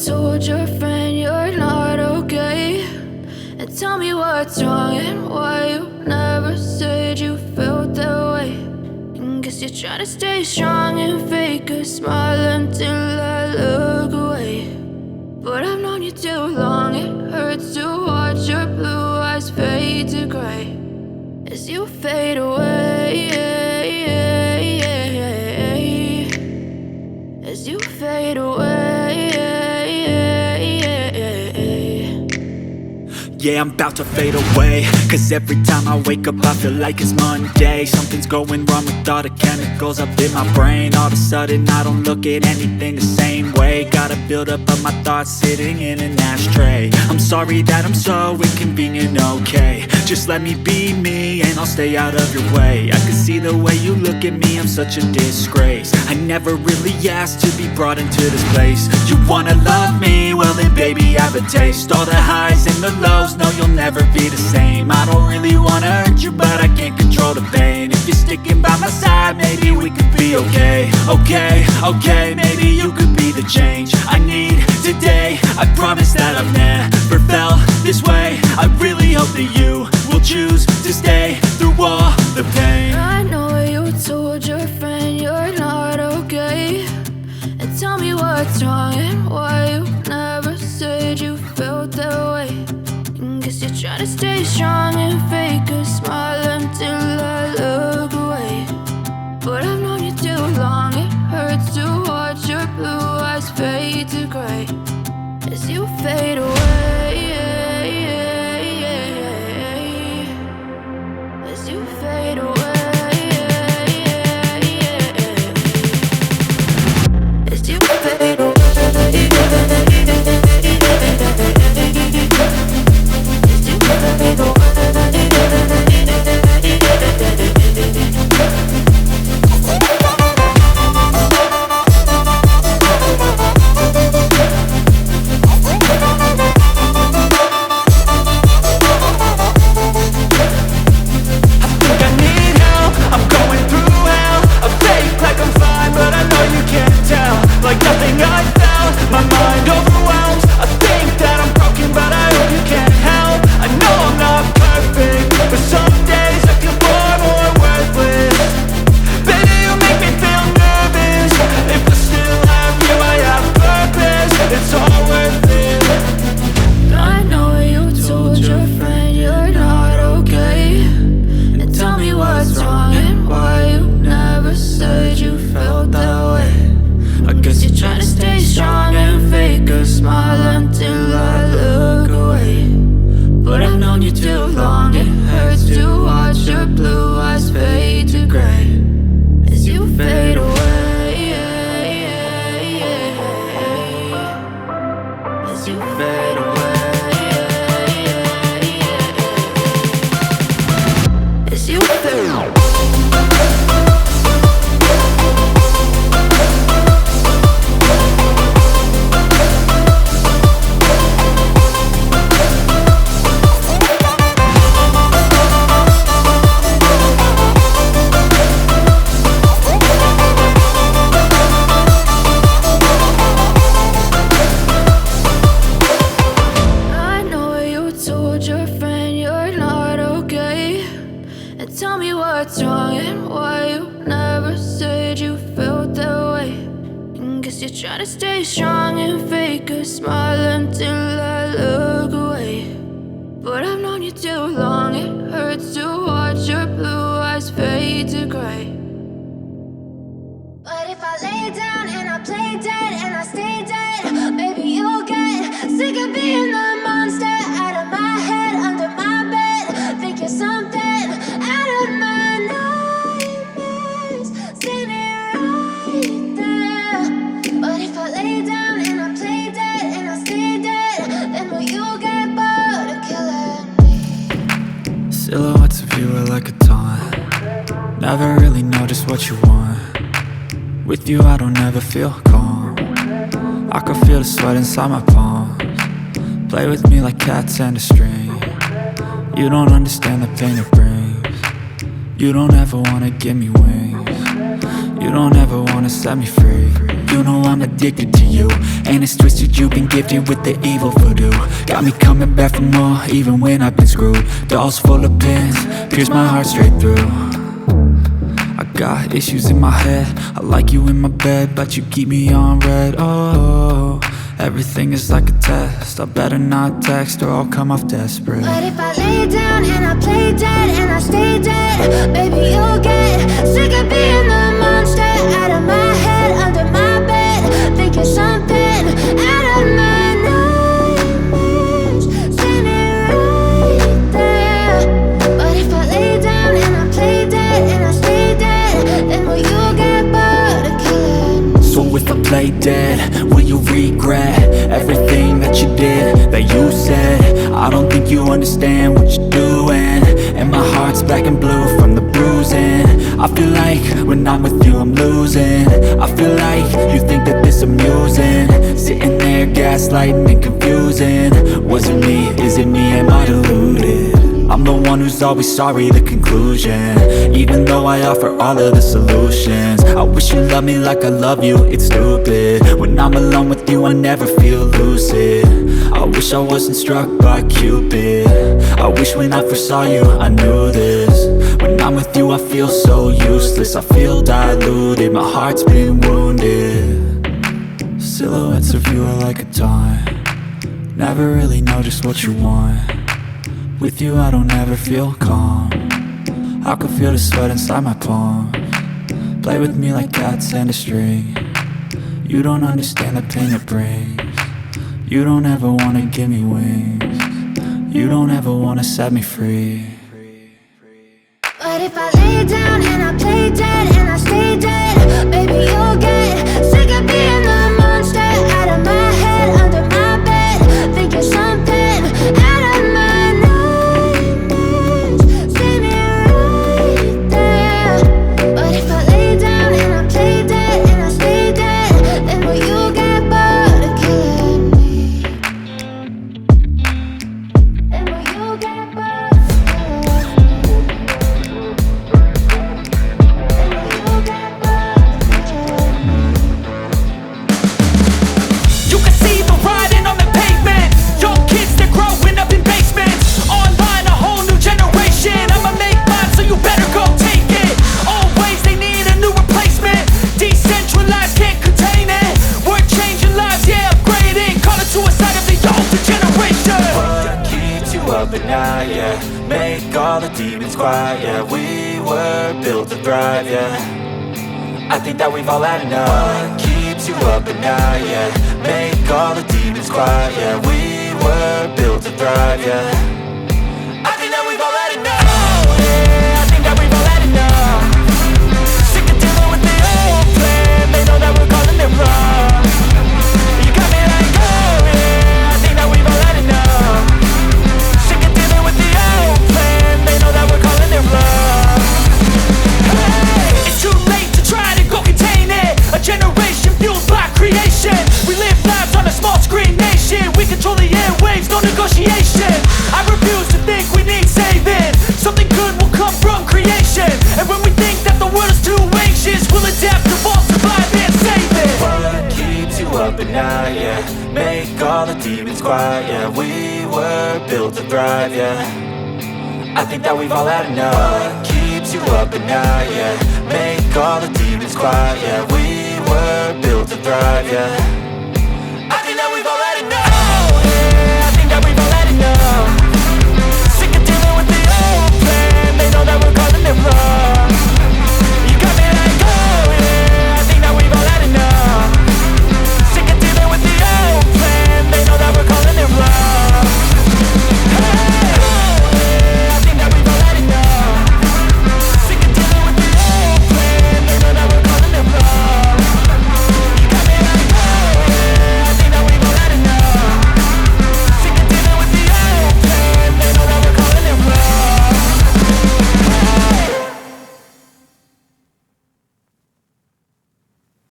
told your friend you're not okay, and tell me what's wrong and why you never said you felt that way. And guess you're trying to stay strong and fake a smile until I look away. But I've known you too long, it hurts to watch your blue eyes fade to gray as you fade away, as you fade away. Yeah, I'm about to fade away, cause every time I wake up I feel like it's Monday. Something's going wrong with all the chemicals up in my brain. All of a sudden I don't look at anything the same way. Gotta build up of my thoughts sitting in an ashtray. I'm sorry that I'm so inconvenient, okay. Just let me be me and I'll stay out of your way. I can see the way you look at me, I'm such a disgrace. I never really asked to be brought into this place. You wanna love me? Well then baby I have a taste. All the highs and the lows, no you'll never be the same. I don't really wanna hurt you but I can't control the pain. If you're sticking by my side maybe we could be okay. Okay, maybe you could be the change I need today. I promise that I've never felt this way. I really hope that you will choose to stay through all the pain. I know you told your friend you're not okay, and tell me what's wrong and why you never said you felt that way. And guess you're trying to stay strong and fake a smile until I look away. But I've known you too long, it hurts to watch your blue eyes fade to gray as you fade away, as you fade away, as you fade away. Try to stay strong and fake a smile until I look away. But I've known you too long, it hurts to watch your blue eyes fade to gray. But if I lay down and I play dead and I stay dead, maybe you'll get sick of being the monster out of my head, under my bed. Think you're something out of my nightmares, standing right there. But if I lay down and I play dead and I stay dead, then will you get bored of killing me? Silhouettes of you are like a taunt. Never really know just what you want. With you I don't ever feel calm. I can feel the sweat inside my palms. Play with me like cats and a string. You don't understand the pain it brings. You don't ever wanna give me wings. You don't ever wanna set me free. You know I'm addicted to you, and it's twisted, you've been gifted with the evil voodoo. Got me coming back for more, even when I've been screwed. Dolls full of pins, pierce my heart straight through. I got issues in my head, I like you in my bed, but you keep me on red. Oh, everything is like a test, I better not text or I'll come off desperate. But if I lay down and I play dead and I stay dead, baby, you'll get sick of being the monster out of my head, under my bed, thinking something out of my nightmares, standing right there. But if I lay down and I play dead and I stay dead, then will you get bored of killing me? So if I play dead, will you regret everything that you did, that you said? I don't think you understand what you're doing, and my heart's black and blue from the bruising. I feel like when I'm with you I'm losing. I feel like you think that this amusing, sitting there gaslighting and confusing. Was it me? Is it me? Am I deluded? I'm the one who's always sorry, the conclusion, even though I offer all of the solutions. I wish you loved me like I love you, it's stupid. When I'm alone with you I never feel lucid. I wish I wasn't struck by Cupid. I wish when I first saw you I knew this. When I'm with you I feel so useless, I feel diluted, my heart's been wounded. Silhouettes of you are like a taunt, never really know just what you want. With you I don't ever feel calm, I can feel the sweat inside my palm. Play with me like cats and a string, you don't understand the pain it brings. You don't ever wanna give me wings, you don't ever wanna set me free. But if I lay down and I play dead and I stay dead, baby, you'll get sick of being the monster out of my head, under my bed, thinking something out of my nightmares, standing right there. But if I lay down and I play dead and I stay dead, then will you get bored of killing me? Then will you get bored of killing me? You can see the writing on the pavement, young kids, they're growing up in basements. Online, a whole new generation, I'ma make mine, so you better go take it. Always they need a new replacement, decentralized, can't contain it. We're changing lives, yeah, upgrading, call it suicide of the older generation. What keeps you up at night, yeah? Make all the demons quiet, yeah. We were built to thrive, yeah. I think that we've all had enough. What keeps you up at night, yeah? Make all the demons quiet, yeah. We were built to thrive, yeah. I think that we've all had enough, yeah. I think that we've all had enough. Sick of dealing with the old plan, they know that we're calling it wrong. You got me like, oh yeah, I think that we've all had enough. Sick of dealing with the old plan, they know that we're calling it wrong. Hey, it's too late to try to go contain it. A generation fueled by creation. We live lives on a small screen nation. We control the airwaves, no negotiation. I refuse to think we need saving. Something good will come from creation. And when we think that the world is too anxious, we'll adapt, evolve, survive and save it. What keeps you up at night, yeah? Make all the demons quiet, yeah. We were built to thrive, yeah. I think that we've all had enough. What keeps you up at night, yeah? Make all the demons quiet, yeah. We were built to thrive, yeah.